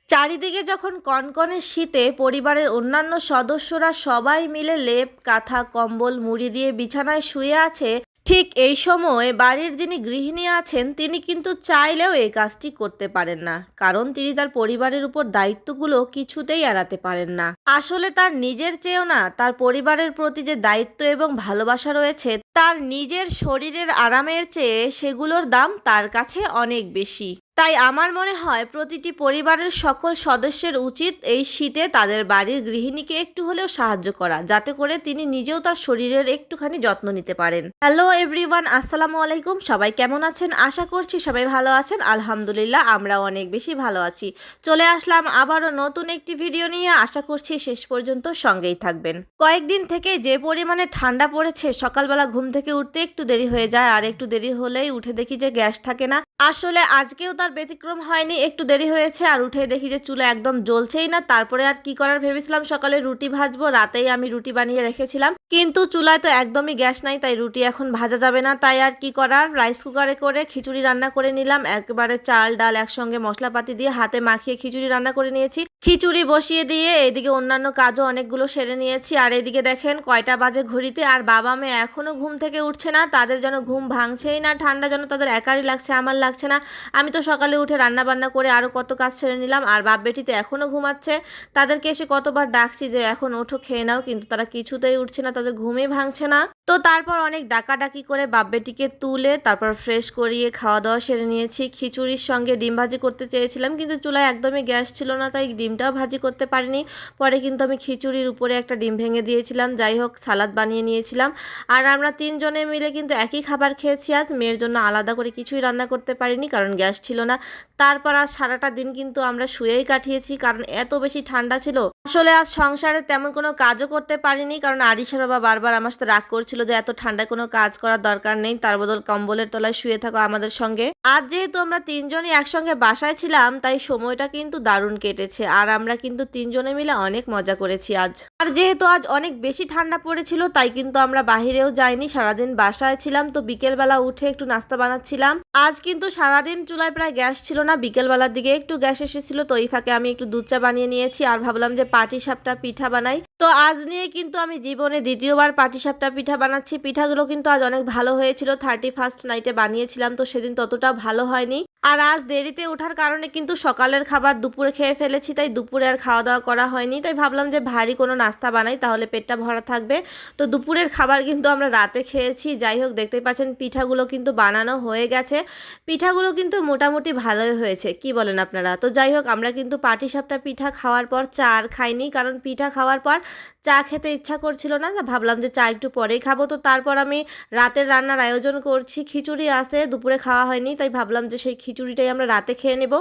চারিদিকে যখন কনকনে শীতে পরিবারের অন্যান্য সদস্যরা সবাই মিলে লেপ কাঁথা কম্বল মুড়ি দিয়ে বিছানায় শুয়ে আছে, ঠিক এই সময় বাড়ির যিনি গৃহিণী আছেন তিনি কিন্তু চাইলেও এই কাজটি করতে পারেন না, কারণ তিনি তার পরিবারের উপর দায়িত্বগুলো কিছুতেই এড়াতে পারেন না। আসলে তার নিজের চেয়েও না, তার পরিবারের প্রতি যে দায়িত্ব এবং ভালোবাসা রয়েছে, তার নিজের শরীরের আরামের চেয়ে সেগুলোর দাম তার কাছে অনেক বেশি। তাই আমার মনে হয় প্রতিটি পরিবারের সকল সদস্যের উচিত এই শীতে তাদের বাড়ির গৃহিণীকে একটু হলেও সাহায্য করা, যাতে করে তিনি নিজেও তার শরীরের একটুখানি যত্ন নিতে পারেন। হ্যালো এভরিওয়ান, আসসালামু আলাইকুম। সবাই কেমন আছেন? আশা করছি সবাই ভালো আছেন। আলহামদুলিল্লাহ, আমরাও অনেক বেশি ভালো আছি। চলে আসলাম আবারও নতুন একটি ভিডিও নিয়ে। আশা করছি শেষ পর্যন্ত সঙ্গেই থাকবেন। কয়েকদিন থেকে যে পরিমাণে ঠান্ডা পড়েছে, সকালবেলা ঘুম থেকে উঠতে একটু দেরি হয়ে যায়, আর একটু দেরি হলেই উঠে দেখি যে গ্যাস থাকে না। আসলে আজকেও তার ব্যতিক্রম হয়নি, একটু দেরি হয়েছে আর উঠে দেখি যে চুলা একদম জ্বলছেই না। তারপরে আর কি করার ভেবেছিলাম সকালে রুটি ভাজবো, রাতেই আমি রুটি বানিয়ে রেখেছিলাম, কিন্তু চুলায় তো একদমই গ্যাস নাই, তাই রুটি এখন ভাজা যাবে না। তাই আর কি করার, রাইস কুকারে করে খিচুড়ি রান্না করে নিলাম। একেবারে চাল ডাল একসঙ্গে মশলাপাতি দিয়ে হাতে মাখিয়ে খিচুড়ি রান্না করে নিয়েছি। খিচুড়ি বসিয়ে দিয়ে এদিকে অন্যান্য কাজও অনেকগুলো সেরে নিয়েছি। আর এদিকে দেখেন কয়টা বাজে ঘড়িতে, আর বাবা মেয়ে এখনো ঘুম থেকে উঠছে না। তাদের যেন ঘুম ভাঙছেই না, ঠান্ডা যেন তাদের একারই লাগছে, আমার লাগছে না। আমি তো সকালে উঠে রান্না বান্না করে আরও কত কাজ সেরে নিলাম, আর বাপ বেটিতে এখনও ঘুমাচ্ছে। তাদেরকে এসে কতবার ডাকছি যে এখন ওঠো খেয়ে নাও, কিন্তু তারা কিছুতেই উঠছে না, তাদের ঘুমই ভাঙছে না। তো তারপর অনেক ডাকাডাকি করে বাপ বেটিকে তুলে তারপর ফ্রেশ করিয়ে খাওয়া দাওয়া সেরে নিয়েছি। খিচুড়ির সঙ্গে ডিম ভাজি করতে চেয়েছিলাম, কিন্তু চুলায় একদমই গ্যাস ছিল না, তাই ডিমটাও ভাজি করতে পারিনি। পরে কিন্তু আমি খিচুড়ির উপরে একটা ডিম ভেঙে দিয়েছিলাম। যাই হোক, সালাদ বানিয়ে নিয়েছিলাম। আর আমরা তিনজনে মিলে কিন্তু একই খাবার খেয়েছি আজ। মেয়ের জন্য আলাদা করে কিছুই রান্না করতে পারিনি, কারণ গ্যাস ছিল না। তারপর আজ সারাটা দিন কিন্তু আমরা শুয়েই কাটিয়েছি, কারণ এত বেশি ঠান্ডা ছিল। আসলে আজ সংসারে তেমন কোনো কাজও করতে পারিনি, কারণ আরিশার বাবা বারবার আমার সাথে রাগ করছিল যে এত ঠান্ডায় কোনো কাজ করার দরকার নেই, তার বদল কম্বলের তলায় শুয়ে থাকো আমাদের সঙ্গে। আজ যেহেতু আমরা তিনজনই একসঙ্গে বাসায় ছিলাম, তাই সময়টা কিন্তু দারুণ কেটেছে, আর আমরা কিন্তু তিনজনে মিলে অনেক মজা করেছি আজ। আর যেহেতু আজ অনেক বেশি ঠান্ডা পড়েছিল, তাই কিন্তু আমরা বাহিরেও যাইনি, সারাদিন বাসায় ছিলাম। তো বিকেলবেলা উঠে একটু নাস্তা বানাচ্ছিলাম। আজ কিন্তু সারাদিন চুলায় প্রায় গ্যাস ছিল না, বিকেলবেলার দিকে একটু গ্যাস এসেছিল, তো এই ফাঁকে আমি একটু দুধ চা বানিয়ে নিয়েছি। আর ভাবলাম যে পাটিসাপটা পিঠা বানাই। তো আজ নিয়ে কিন্তু আমি জীবনে দ্বিতীয়বার পাটিসাপটা পিঠা বানাচ্ছি। পিঠাগুলো কিন্তু আজ অনেক ভালো হয়েছিল, 31st নাইটে বানিয়েছিলাম, তো সেদিন ততটা ভালো হয়নি। আর আজ দেরিতে ওঠার কারণে কিন্তু সকালের খাবার দুপুরে খেয়ে ফেলেছি, তাই দুপুরে আর খাওয়া দাওয়া করা হয়নি। তাই ভাবলাম যে ভারী কোনো নাস্তা বানাই, তাহলে পেটটা ভরা থাকবে। তো দুপুরের খাবার কিন্তু আমরা রাতে খেয়েছি। যাই হোক, দেখতেই পাচ্ছেন পিঠাগুলো কিন্তু বানানো হয়ে গেছে। পিঠাগুলো কিন্তু মোটামুটি ভালোই হয়েছে, কি বলেন আপনারা? তো যাই হোক, আমরা কিন্তু পাটিসাপটা পিঠা খাওয়ার পর চা আর খাইনি, কারণ পিঠা খাওয়ার পর চা খেতে ইচ্ছা করছিল না। ভাবলাম যে চা একটু পরেই খাবো। তো তারপর আমি রাতের রান্নার আয়োজন করছি। খিচুড়ি আছে, দুপুরে খাওয়া হয়নি, তাই ভাবলাম যে সেই খিচুড়িটাই আমরা রাতে খেয়ে নেব।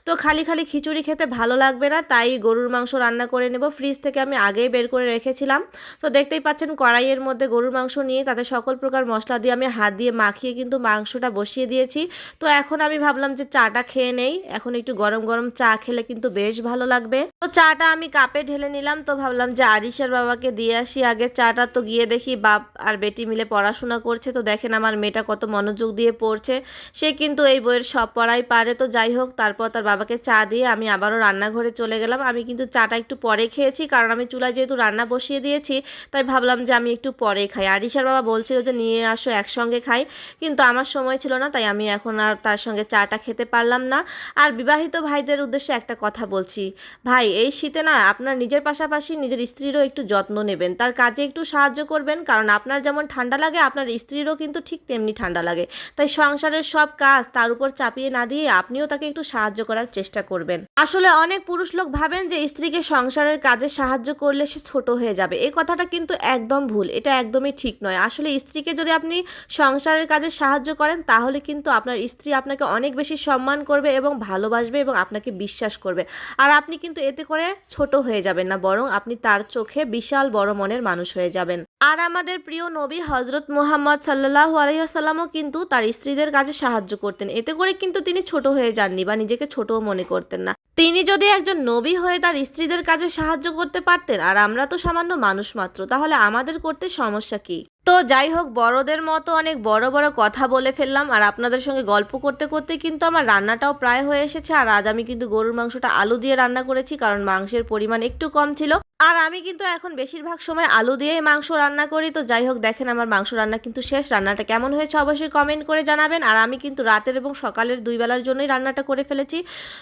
তো খালি খালি খিচুড়ি খেতে ভালো লাগবে না, তাই গরুর মাংস রান্না করে নেব। ফ্রিজ থেকে আমি আগেই বের করে রেখেছিলাম। তো দেখতেই পাচ্ছেন কড়াইয়ের মধ্যে গরুর মাংস নিয়ে তাতে সকল প্রকার মশলা দিয়ে আমি হাত দিয়ে মাখিয়ে কিন্তু মাংসটা বসিয়ে দিয়েছি। তো এখন আমি ভাবলাম যে চাটা খেয়ে নেই, এখন একটু গরম গরম চা খেলে কিন্তু বেশ ভালো লাগবে। তো চাটা আমি কাপে ঢেলে নিলাম। তো ভাবলাম যে আরিশের বাবাকে দিয়ে আসি আগে চাটা। তো গিয়ে দেখি বাপ আর বেটি মিলে পড়াশোনা করছে। তো দেখেন আমার মেয়েটা কত মনোযোগ দিয়ে পড়ছে, সে কিন্তু এই বইয়ের সব পড়াই পারে। তো যাই হোক, তারপর তার বাবাকে চা দিয়ে আমি আবারও রান্নাঘরে চলে গেলাম। আমি কিন্তু চাটা একটু পরে খেয়েছি, কারণ আমি চুলায় যেহেতু রান্না বসিয়ে দিয়েছি, তাই ভাবলাম যে আমি একটু পরে খাই। আরিশার বাবা বলছিল যে নিয়ে আসো একসঙ্গে খাই, কিন্তু আমার সময় ছিল না, তাই আমি এখন আর তার সঙ্গে চাটা খেতে পারলাম না। আর বিবাহিত ভাইদের উদ্দেশ্যে একটা কথা বলছি, ভাই এই শীতে না আপনার নিজের পাশাপাশি নিজের স্ত্রীরও একটু যত্ন নেবেন, তার কাজে একটু সাহায্য করবেন, কারণ আপনার যেমন ঠান্ডা লাগে আপনার স্ত্রীরও কিন্তু ঠিক তেমনি ঠান্ডা লাগে। তাই সংসারের সব কাজ তার উপর চাপিয়ে না দিয়ে আপনিও তাকে একটু সাহায্য করার চেষ্টা করবেন। আসলে অনেক পুরুষ লোক ভাবেন যে স্ত্রীকে সংসারের কাজে সাহায্য করলে সে ছোট হয়ে যাবে। এই কথাটা কিন্তু একদম ভুল, এটা একদমই ঠিক নয়। আসলে স্ত্রীকে যদি আপনি সংসারের কাজে সাহায্য করেন, তাহলে কিন্তু আপনার স্ত্রী আপনাকে অনেক বেশি সম্মান করবে এবং ভালোবাসবে এবং আপনাকে বিশ্বাস করবে। আর আপনি কিন্তু এতে করে ছোট হয়ে যাবেন না, বরং আপনি তার চোখে বিশাল বড় মনের মানুষ হয়ে যাবেন। আর আমাদের প্রিয় নবী হজরত মুহাম্মদ সাল্লাল্লাহু আলাইহি ওয়াসাল্লামও কিন্তু তার স্ত্রীদের কাজে সাহায্য করতেন, এতে করে কিন্তু তিনি ছোট হয়ে যাননি বা নিজেকে ছোটও মনে করতেন না। তিনি যদি একজন নবী হয়ে তার স্ত্রীদের কাজে সাহায্য করতে পারতেন, আর আমরা তো সামান্য মানুষ মাত্র, তাহলে আমাদের করতে সমস্যা কি? তো যাই হোক, বড়দের মতো অনেক বড় বড় কথা বলে ফেললাম, আর আপনাদের সঙ্গে গল্প করতে করতে কিন্তু আমার রান্নাটাও প্রায় হয়ে এসেছে। আর আজ আমি কিন্তু গরুর মাংসটা আলু দিয়ে রান্না করেছি, কারণ মাংসের পরিমাণ একটু কম ছিল। আর আমি কিন্তু এখন বেশিরভাগ সময় আলু দিয়েই মাংস রান্না করি। তো যাই হোক, দেখেন আমার মাংস রান্না কিন্তু শেষ। রান্নাটা কেমন হয়েছে অবশ্যই কমেন্ট করে জানাবেন। আর আমি কিন্তু রাতের এবং সকালের 2 বেলার জন্যই রান্নাটা করে ফেলেছি।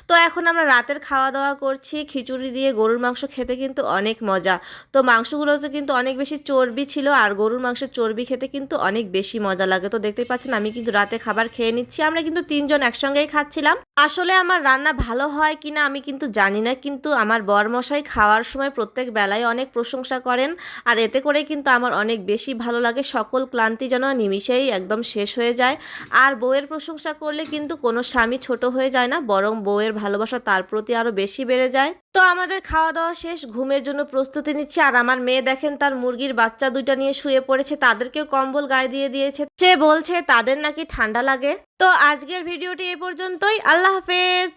তো এখন আমরা রাতের খাওয়া দাওয়া করছি। খিচুড়ি দিয়ে গরুর মাংস খেতে কিন্তু অনেক মজা। তো মাংসগুলোতে কিন্তু অনেক বেশি চর্বি ছিল, আর গরুর মাংসের চর্বি খেতে কিন্তু অনেক বেশি মজা লাগে। তো দেখতেই পাচ্ছেন আমি কিন্তু রাতে খাবার খেয়ে নিচ্ছি। আমরা কিন্তু 3 জন একসঙ্গেই খাচ্ছিলাম। আসলে আমার রান্না ভালো হয় কিনা আমি কিন্তু জানি না, কিন্তু আমার বরমশাই খাওয়ার সময় প্রত্যেক বেলায় অনেক প্রশংসা করেন। আর এতে করে কিন্তু আমার অনেক বেশি ভালো লাগে। সকল ক্লান্তি যেন নিমিষেই একদম শেষ হয়ে যায়। আর বউয়ের প্রশংসা করলে কিন্তু কোনো স্বামী ছোট হয়ে যায় না, বরং বউয়ের ভালোবাসা তার প্রতি আরো বেশি বেড়ে যায়। তো আমাদের খাওয়া দাওয়া শেষ, ঘুমের জন্য প্রস্তুতি নিচ্ছে। আর আমার মেয়ে দেখেন তার মুরগির বাচ্চা 2টা নিয়ে শুয়ে পড়েছে, তাদেরকেও কম্বল গায়ে দিয়ে দিয়েছে। সে বলছে তাদের নাকি ঠান্ডা লাগে। তো আজকের ভিডিওটি এ পর্যন্তই। আল্লাহ হাফেজ।